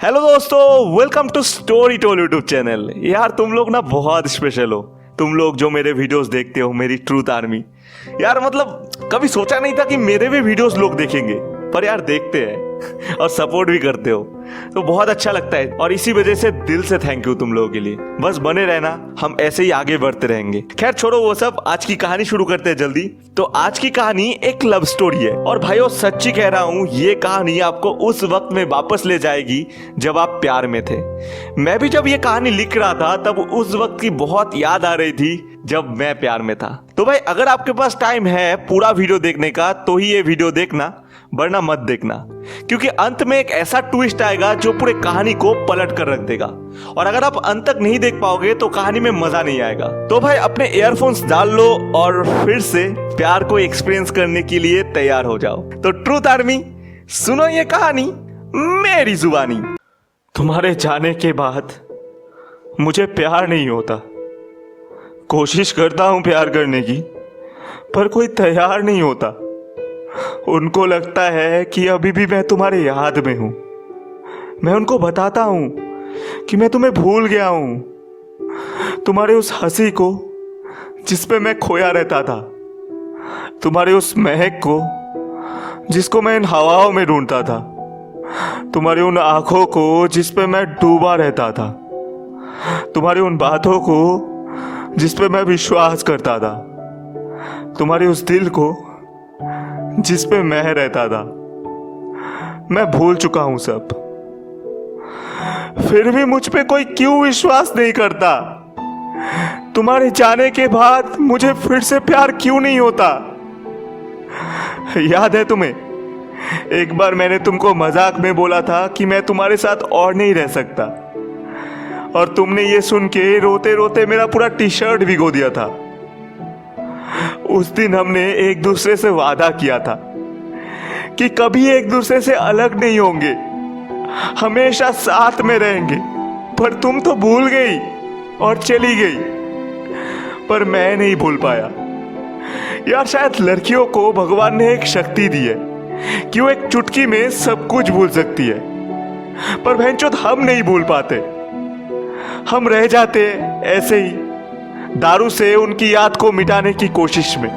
Hello दोस्तों, welcome to story toll YouTube channel. यार तुम लोग ना बहुत स्पेशल हो। तुम लोग जो मेरे वीडियोस देखते हो, मेरी ट्रूथ आर्मी। यार मतलब कभी सोचा नहीं था कि मेरे भी वीडियोस लोग देखेंगे, पर यार देखते हैं और सपोर्ट भी करते हो, तो बहुत अच्छा लगता है। और इसी वजह से दिल से थैंक यू तुम लोगों के लिए। बस बने रहना, हम ऐसे ही आगे बढ़ते रहेंगे। खैर छोड़ो वो सब, आज की कहानी शुरू करते हैं जल्दी। तो आज की कहानी एक लव स्टोरी है, और भाइयों सच्ची कह रहा हूँ, ये कहानी आपको उस वक्त में वापस ले जाएगी जब आप प्यार में थे। मैं भी जब ये कहानी लिख रहा था तब उस वक्त की बहुत याद आ रही थी जब मैं प्यार में था। तो भाई अगर आपके पास टाइम है पूरा वीडियो देखने का तो ही ये वीडियो देखना, वरना मत देखना, क्योंकि अंत में एक ऐसा ट्विस्ट आएगा जो पूरे कहानी को पलट कर रख देगा। और अगर आप अंत तक नहीं देख पाओगे तो कहानी में मजा नहीं आएगा। तो भाई अपने ईयरफोन्स डाल लो और फिर से प्यार को एक्सपीरियंस करने के लिए तैयार हो जाओ। तो ट्रूथ आर्मी, सुनो ये कहानी मेरी जुबानी। तुम्हारे जाने के बाद मुझे प्यार नहीं होता। कोशिश करता हूं प्यार करने की, पर कोई तैयार नहीं होता। उनको लगता है कि अभी भी मैं तुम्हारे याद में हूं। मैं उनको बताता हूं कि मैं तुम्हें भूल गया हूं, तुम्हारे उस हंसी को जिस पे मैं खोया रहता था, तुम्हारे उस महक को जिसको मैं इन हवाओं में ढूंढता था, तुम्हारी उन आंखों को जिस पे मैं डूबा रहता था, तुम्हारी उन बातों को जिस पे मैं विश्वास करता था, तुम्हारे उस दिल को जिस पे मैं रहता था। मैं भूल चुका हूं सब, फिर भी मुझ पे कोई क्यों विश्वास नहीं करता? तुम्हारे जाने के बाद मुझे फिर से प्यार क्यों नहीं होता? याद है तुम्हें, एक बार मैंने तुमको मजाक में बोला था कि मैं तुम्हारे साथ और नहीं रह सकता, और तुमने ये सुन के रोते रोते मेरा पूरा टी शर्ट भिगो दिया था। उस दिन हमने एक दूसरे से वादा किया था कि कभी एक दूसरे से अलग नहीं होंगे, हमेशा साथ में रहेंगे। पर तुम तो भूल गई और चली गई, पर मैं नहीं भूल पाया। यार शायद लड़कियों को भगवान ने एक शक्ति दी है कि वो एक चुटकी में सब कुछ भूल सकती है, पर भैंचोद हम नहीं भूल पाते। हम रह जाते ऐसे ही दारू से उनकी याद को मिटाने की कोशिश में,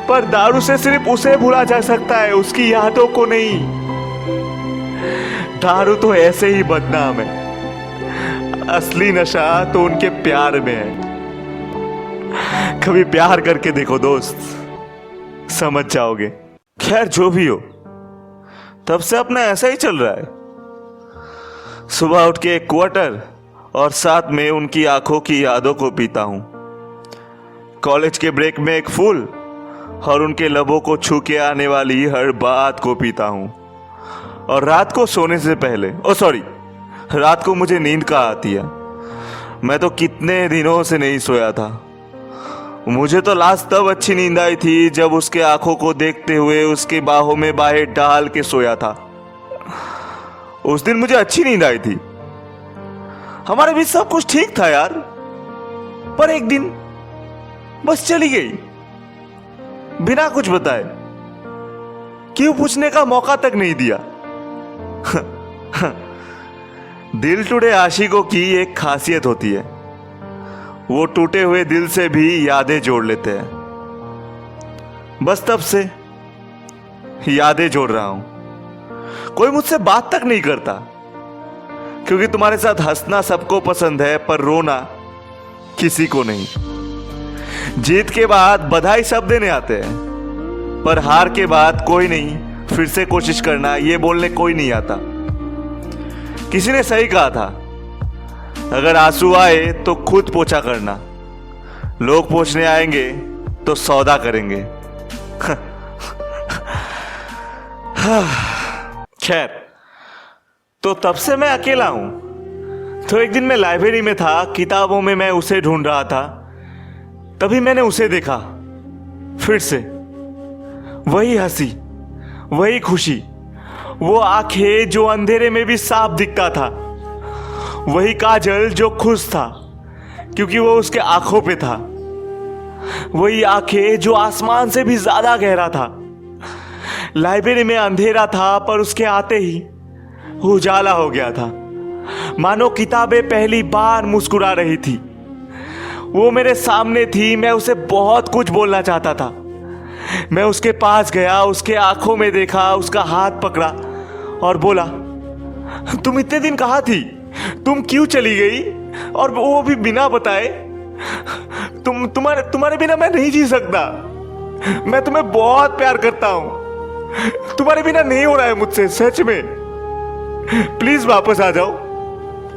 पर दारू से सिर्फ उसे भुला जा सकता है, उसकी यादों को नहीं। दारू तो ऐसे ही बदनाम है, असली नशा तो उनके प्यार में है। कभी प्यार करके देखो दोस्त, समझ जाओगे। खैर जो भी हो, तब से अपना ऐसा ही चल रहा है। सुबह उठ के एक क्वार्टर और साथ में उनकी आंखों की यादों को पीता हूं। कॉलेज के ब्रेक में एक फूल और उनके लबों को छू के आने वाली हर बात को पीता हूं। और रात को सोने से पहले, रात को मुझे नींद कहाँ आती है। मैं तो कितने दिनों से नहीं सोया था। मुझे तो लास्ट तब अच्छी नींद आई थी जब उसके आंखों को देखते हुए उसके बाहों में बाहें डाल के सोया था। उस दिन मुझे अच्छी नींद आई थी, हमारे बीच सब कुछ ठीक था यार। पर एक दिन बस चली गई, बिना कुछ बताए, क्यों पूछने का मौका तक नहीं दिया। दिल टूटे आशिकों की एक खासियत होती है, वो टूटे हुए दिल से भी यादें जोड़ लेते हैं। बस तब से यादें जोड़ रहा हूं। कोई मुझसे बात तक नहीं करता, क्योंकि तुम्हारे साथ हंसना सबको पसंद है, पर रोना किसी को नहीं। जीत के बाद बधाई सब देने आते हैं, पर हार के बाद कोई नहीं, फिर से कोशिश करना, ये बोलने कोई नहीं आता। किसी ने सही कहा था, अगर आंसू आए तो खुद पोछा करना, लोग पोछने आएंगे तो सौदा करेंगे। खैर, तो तब से मैं अकेला हूं। तो एक दिन मैं लाइब्रेरी में था, किताबों में मैं उसे ढूंढ रहा था, तभी मैंने उसे देखा। फिर से वही हंसी, वही खुशी, वो आंखें जो अंधेरे में भी साफ दिखता था, वही काजल जो खुश था क्योंकि वो उसके आंखों पे था, वही आंखें जो आसमान से भी ज्यादा गहरा था। लाइब्रेरी में अंधेरा था, पर उसके आते ही उजाला हो गया था। मानो किताबें पहली बार मुस्कुरा रही थी। वो मेरे सामने थी। मैं उसे बहुत कुछ बोलना चाहता था। मैं उसके पास गया, उसके आंखों में देखा, उसका हाथ पकड़ा और बोला, तुम इतने दिन कहाँ थी? तुम क्यों चली गई? और वो भी बिना बताए। तुम्हारे बिना मैं नहीं जी सकता। मैं तुम्हें बहुत प्यार करता हूं। तुम्हारे बिना नहीं हो रहा है मुझसे, सच में। प्लीज वापस आ जाओ।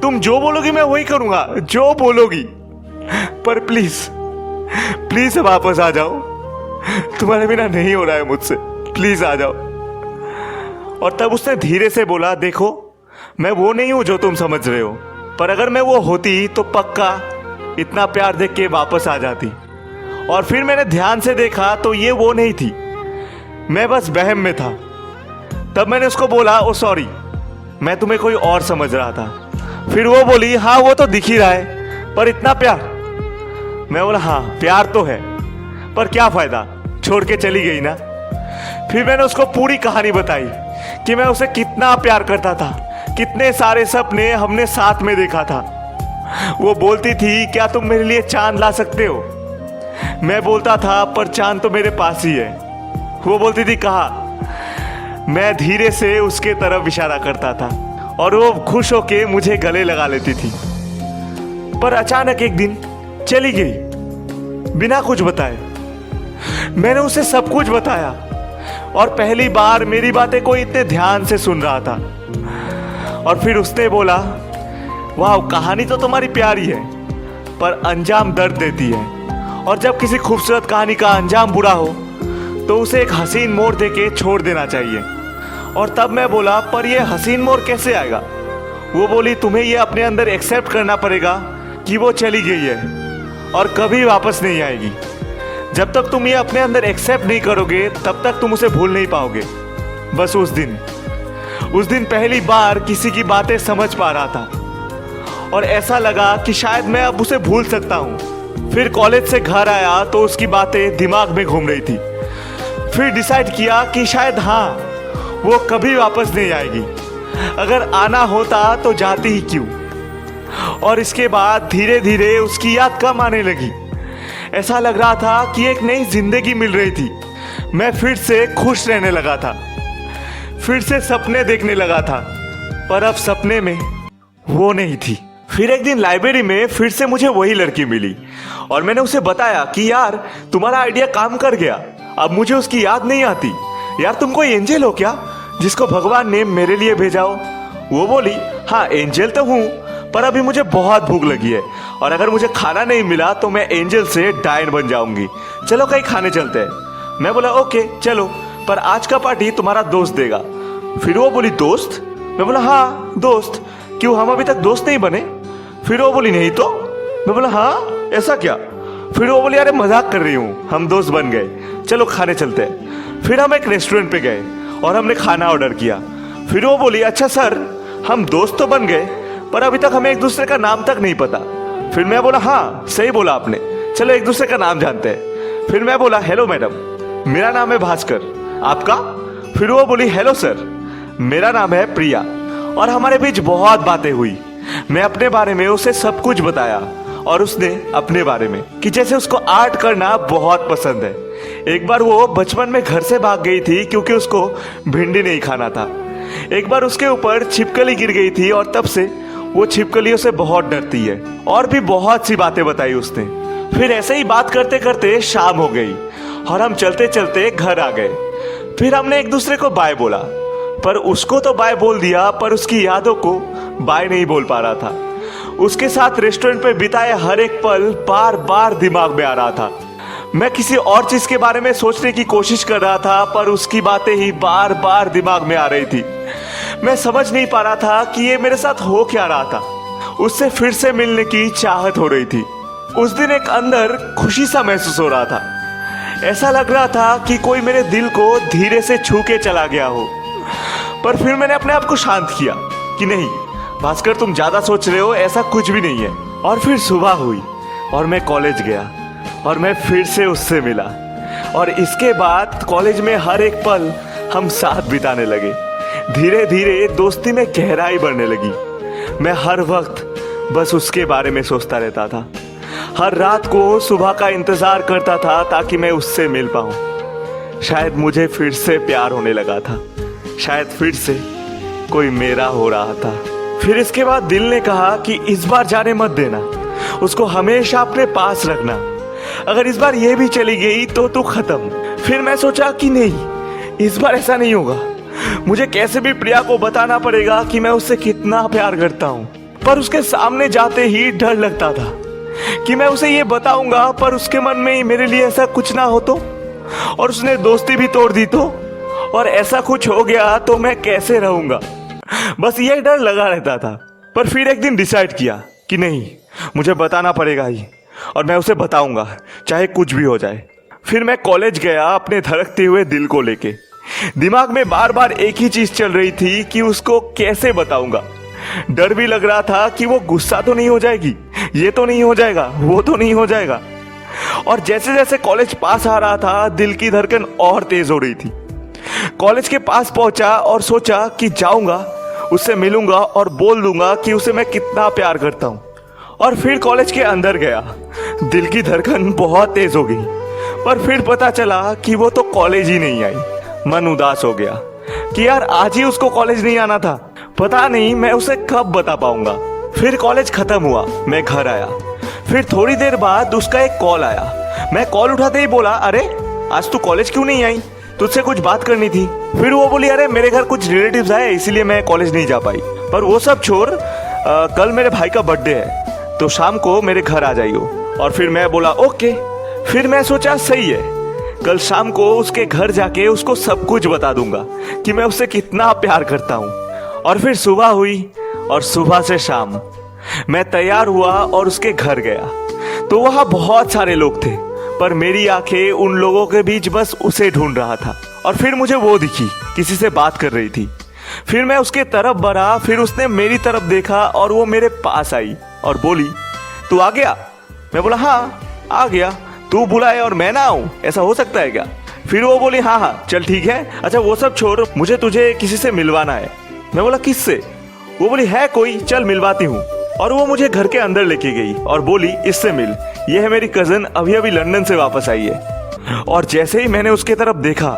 तुम जो बोलोगी मैं वही करूंगा, जो बोलोगी। पर प्लीज प्लीज वापस आ जाओ। तुम्हारे बिना नहीं हो रहा है मुझसे, प्लीज आ जाओ। और तब उसने धीरे से बोला, देखो मैं वो नहीं हूं जो तुम समझ रहे हो, पर अगर मैं वो होती तो पक्का इतना प्यार देख के वापस आ जाती। और फिर मैंने ध्यान से देखा तो ये वो नहीं थी, मैं बस वहम में था। तब मैंने उसको बोला, ओ सॉरी, मैं तुम्हें कोई और समझ रहा था। फिर वो बोली, हाँ वो तो दिख ही रहा है, पर इतना प्यार। मैं बोला, हाँ प्यार तो है, पर क्या फायदा, छोड़ के चली गई ना। फिर मैंने उसको पूरी कहानी बताई कि मैं उसे कितना प्यार करता था, कितने सारे सपने हमने साथ में देखा था। वो बोलती थी, क्या तुम मेरे लिए चांद ला सकते हो? मैं बोलता था, पर चांद तो मेरे पास ही है। वो बोलती थी, कहा। मैं धीरे से उसके तरफ इशारा करता था और वो खुश होके मुझे गले लगा लेती थी। पर अचानक एक दिन चली गई, बिना कुछ बताए। मैंने उसे सब कुछ बताया और पहली बार मेरी बातें कोई इतने ध्यान से सुन रहा था। और फिर उसने बोला, वाह कहानी तो तुम्हारी प्यारी है, पर अंजाम दर्द देती है। और जब किसी खूबसूरत कहानी का अंजाम बुरा हो तो उसे एक हसीन मोड़ देके छोड़ देना चाहिए। और तब मैं बोला, पर यह हसीन मोड़ कैसे आएगा? वो बोली, तुम्हें यह अपने अंदर एक्सेप्ट करना पड़ेगा कि वो चली गई है और कभी वापस नहीं आएगी। जब तक तुम ये अपने अंदर एक्सेप्ट नहीं करोगे तब तक तुम उसे भूल नहीं पाओगे। बस उस दिन पहली बार किसी की बातें समझ पा रहा था और ऐसा लगा कि शायद मैं अब उसे भूल सकता हूँ। फिर कॉलेज से घर आया तो उसकी बातें दिमाग में घूम रही थी। फिर डिसाइड किया कि शायद हाँ, वो कभी वापस नहीं आएगी। अगर आना होता तो जाती ही क्यों। और इसके बाद धीरे धीरे उसकी याद कम आने लगी। ऐसा लग रहा था कि एक नई जिंदगी मिल रही थी। मैं फिर से खुश रहने लगा था, फिर से सपने देखने लगा था, पर अब सपने में वो नहीं थी। फिर एक दिन लाइब्रेरी में फिर से मुझे वही लड़की मिली और मैंने उसे बताया कि यार तुम्हारा आइडिया काम कर गया, अब मुझे उसकी याद नहीं आती। यार तुम कोई एंजल हो क्या जिसको भगवान ने मेरे लिए भेजा हो? वो बोली, हाँ एंजल तो हूँ, पर अभी मुझे बहुत भूख लगी है और अगर मुझे खाना नहीं मिला तो मैं एंजल से डायन बन जाऊंगी। चलो कहीं खाने चलते हैं। मैं बोला, ओके चलो, पर आज का पार्टी तुम्हारा दोस्त देगा। फिर वो बोली, दोस्त? मैं बोला, हाँ दोस्त। क्यों, हम अभी तक दोस्त नहीं बने? फिर वो बोली, नहीं तो? मैं बोला, हाँ ऐसा क्या? फिर वो बोली, अरे मजाक कर रही हूँ, हम दोस्त बन गए, चलो खाने चलते हैं। फिर हम एक रेस्टोरेंट पे गए और हमने खाना ऑर्डर किया। फिर वो बोली, अच्छा सर, हम दोस्त तो बन गए पर अभी तक हमें एक दूसरे का नाम तक नहीं पता। फिर मैं बोला, हाँ सही बोला आपने, चलो एक दूसरे का नाम जानते हैं। फिर मैं बोला, हेलो मैडम, मेरा नाम है भास्कर, आपका? फिर वो बोली, हेलो सर, मेरा नाम है प्रिया। और हमारे बीच बहुत बातें हुई। मैं अपने बारे में उसे सब कुछ बताया और उसने अपने बारे में, कि जैसे उसको आर्ट करना बहुत पसंद है। एक बार वो बचपन में घर से भाग गई थी क्योंकि उसको भिंडी नहीं खाना था। एक बार उसके ऊपर छिपकली गिर गई थी और तब से वो छिपकलियों से बहुत डरती है। और भी बहुत सी बातें बताई उसने। फिर ऐसे ही बात करते करते शाम हो गई और हम चलते चलते घर आ गए। फिर हमने एक दूसरे को बाय बोला, पर उसको तो बाय बोल दिया पर उसकी यादों को बाय नहीं बोल पा रहा था। उसके साथ रेस्टोरेंट पे बिताए हर एक पल बार बार दिमाग में आ रहा था। मैं किसी और चीज के बारे में सोचने की कोशिश कर रहा था पर उसकी बातें ही बार बार दिमाग में आ रही थी। मैं समझ नहीं पा रहा था कि ये मेरे साथ हो क्या रहा था। उससे फिर से मिलने की चाहत हो रही थी। उस दिन एक अंदर खुशी सा महसूस हो रहा था। ऐसा लग रहा था कि कोई मेरे दिल को धीरे से छू के चला गया हो। पर फिर मैंने अपने आप को शांत किया कि नहीं भास्कर, तुम ज्यादा सोच रहे हो, ऐसा कुछ भी नहीं है। और फिर सुबह हुई और मैं कॉलेज गया और मैं फिर से उससे मिला। और इसके बाद कॉलेज में हर एक पल हम साथ बिताने लगे। धीरे धीरे दोस्ती में गहराई बढ़ने लगी। मैं हर वक्त बस उसके बारे में सोचता रहता था। हर रात को सुबह का इंतजार करता था ताकि मैं उससे मिल पाऊं। शायद मुझे फिर से प्यार होने लगा था, शायद फिर से कोई मेरा हो रहा था। फिर इसके बाद दिल ने कहा कि इस बार जाने मत देना, उसको हमेशा अपने पास रखना। अगर इस बार ये भी चली गई तो तू खत्म। फिर मैं सोचा कि नहीं, इस बार ऐसा नहीं होगा। मुझे कैसे भी प्रिया को बताना पड़ेगा कि मैं उससे कितना प्यार करता हूँ। पर उसके सामने जाते ही डर लगता था कि मैं उसे ये बताऊंगा पर उसके मन में ही मेरे लिए ऐसा कुछ ना हो तो, और उसने दोस्ती भी तोड़ दी तो, और ऐसा कुछ हो गया तो मैं कैसे रहूंगा। बस ये डर लगा रहता था। पर फिर एक दिन डिसाइड किया कि नहीं, मुझे बताना पड़ेगा ही, और मैं उसे बताऊंगा चाहे कुछ भी हो जाए। फिर मैं कॉलेज गया अपने धड़कते हुए दिल को लेके। दिमाग में बार बार एक ही चीज चल रही थी कि उसको कैसे बताऊंगा। डर भी लग रहा था कि वो गुस्सा तो नहीं हो जाएगी, ये तो नहीं हो जाएगा, वो तो नहीं हो जाएगा। और जैसे जैसे कॉलेज पास आ रहा था दिल की धड़कन और तेज हो रही थी। कॉलेज के पास पहुंचा और सोचा कि जाऊंगा, उससे मिलूंगा और बोल दूंगा कि उसे मैं कितना प्यार करता हूं। और फिर कॉलेज के अंदर गया। दिल की धड़कन बहुत तेज हो गई, पर फिर पता चला कि वो तो कॉलेज ही नहीं आई। मन उदास हो गया कि यार आज ही उसको कॉलेज नहीं आना था। पता नहीं मैं उसे कब बता पाऊंगा। फिर कॉलेज खत्म हुआ, मैं घर आया। फिर थोड़ी देर बाद उसका एक कॉल आया। मैं कॉल उठाते ही बोला, अरे आज तू कॉलेज क्यों नहीं आई, तुझसे कुछ बात करनी थी। फिर वो बोली, अरे मेरे घर कुछ रिलेटिव्स आए इसीलिए मैं कॉलेज नहीं जा पाई। पर वो सब छोड़, कल मेरे भाई का बर्थडे है तो शाम को मेरे घर आ जाइयो। और फिर मैं बोला ओके। फिर मैं सोचा सही है, कल शाम को उसके घर जाके उसको सब कुछ बता दूंगा कि मैं उससे कितना प्यार करता हूँ। और फिर सुबह हुई और सुबह से शाम मैं तैयार हुआ और उसके घर गया तो वहाँ बहुत सारे लोग थे, पर मेरी आंखें उन लोगों के बीच बस उसे ढूंढ रहा था। और फिर मुझे वो दिखी, किसी से बात कर रही थी। फिर मैं उसके तरफ बढ़ा, फिर उसने मेरी तरफ देखा और वो मेरे पास आई और बोली, तू आ गया? मैं बोला हाँ आ गया। तू बुलाए और मैं ना आऊं, ऐसा हो सकता है क्या? फिर वो बोली हाँ हाँ चल ठीक है, अच्छा वो सब छोड़, मुझे तुझे किसी से मिलवाना है। मैं बोला किससे? वो बोली है कोई, चल मिलवाती हूँ। और वो मुझे घर के अंदर लेके गई और बोली इससे मिल, ये है मेरी कजन, अभी अभी लंदन से वापस आई है। और जैसे ही मैंने उसके तरफ देखा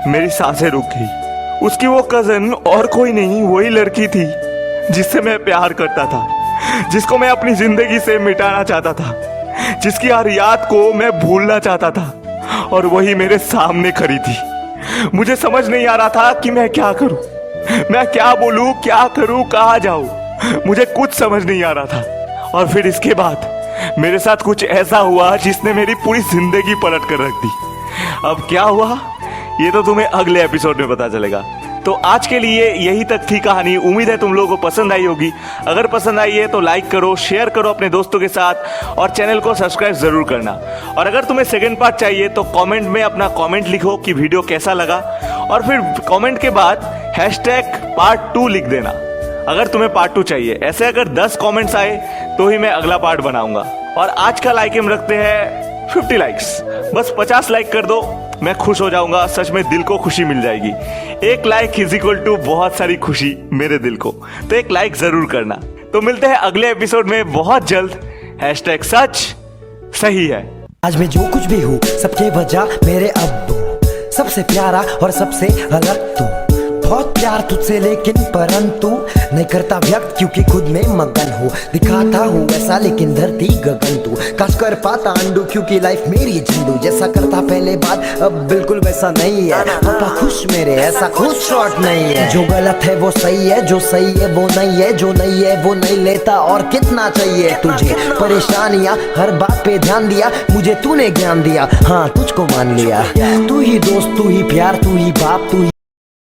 मेरी सांसें रुक गई। उसकी वो कजन और कोई नहीं, वही लड़की थी जिससे मैं प्यार करता था, जिसको मैं अपनी जिंदगी से मिटाना चाहता था, जिसकी हर याद को मैं भूलना चाहता था, और वही मेरे सामने खड़ी थी। मुझे समझ नहीं आ रहा था कि मैं क्या करूं, मैं क्या बोलूं, क्या करूं, कहाँ जाऊं, मुझे कुछ समझ नहीं आ रहा था। और फिर इसके बाद मेरे साथ कुछ ऐसा हुआ जिसने मेरी पूरी जिंदगी पलट कर रख दी। अब क्या हुआ ये तो तुम्हें अगले एपिसोड में पता चलेगा। तो आज के लिए यही तक थी कहानी। उम्मीद है तुम लोगों को पसंद आई होगी। अगर पसंद आई है तो लाइक करो, शेयर करो अपने दोस्तों के साथ, और चैनल को सब्सक्राइब जरूर करना। और अगर तुम्हें सेकंड पार्ट चाहिए तो कमेंट में अपना कमेंट लिखो कि वीडियो कैसा लगा, और फिर कमेंट के बाद #part2 लिख देना अगर तुम्हें पार्ट 2 चाहिए। ऐसे अगर 10 कमेंट्स आए तो ही मैं अगला पार्ट बनाऊंगा। और आज का लाइक हम रखते हैं 50 लाइक्स। बस 50 लाइक कर दो, मैं खुश हो जाऊंगा, सच में दिल को खुशी मिल जाएगी। एक लाइक इज इक्वल टू बहुत सारी खुशी मेरे दिल को, तो एक लाइक जरूर करना। तो मिलते हैं अगले एपिसोड में बहुत जल्द। #सच सही है। आज मैं जो कुछ भी हूँ सबके वजह मेरे अब्बू, सबसे प्यारा और सबसे अलग तू। बहुत प्यार तुझसे लेकिन परंतु नहीं करता व्यक्त क्योंकि खुद में मगन हूँ। दिखाता हूँ ऐसा लेकिन धरती गगन तू। काश कर पाता अंडू क्योंकि लाइफ मेरी झंडू। जैसा करता पहले बात अब बिल्कुल वैसा नहीं है। पापा खुश मेरे ऐसा खुश शॉट नहीं है। जो गलत है वो सही है, जो सही है वो नहीं है, जो नहीं है वो नहीं लेता। और कितना चाहिए तुझे परेशानियाँ, हर बात पे ध्यान दिया, मुझे तूने ज्ञान दिया, हाँ तुझको मान लिया। तू ही दोस्त, तू ही प्यार, तू ही बाप, तू ही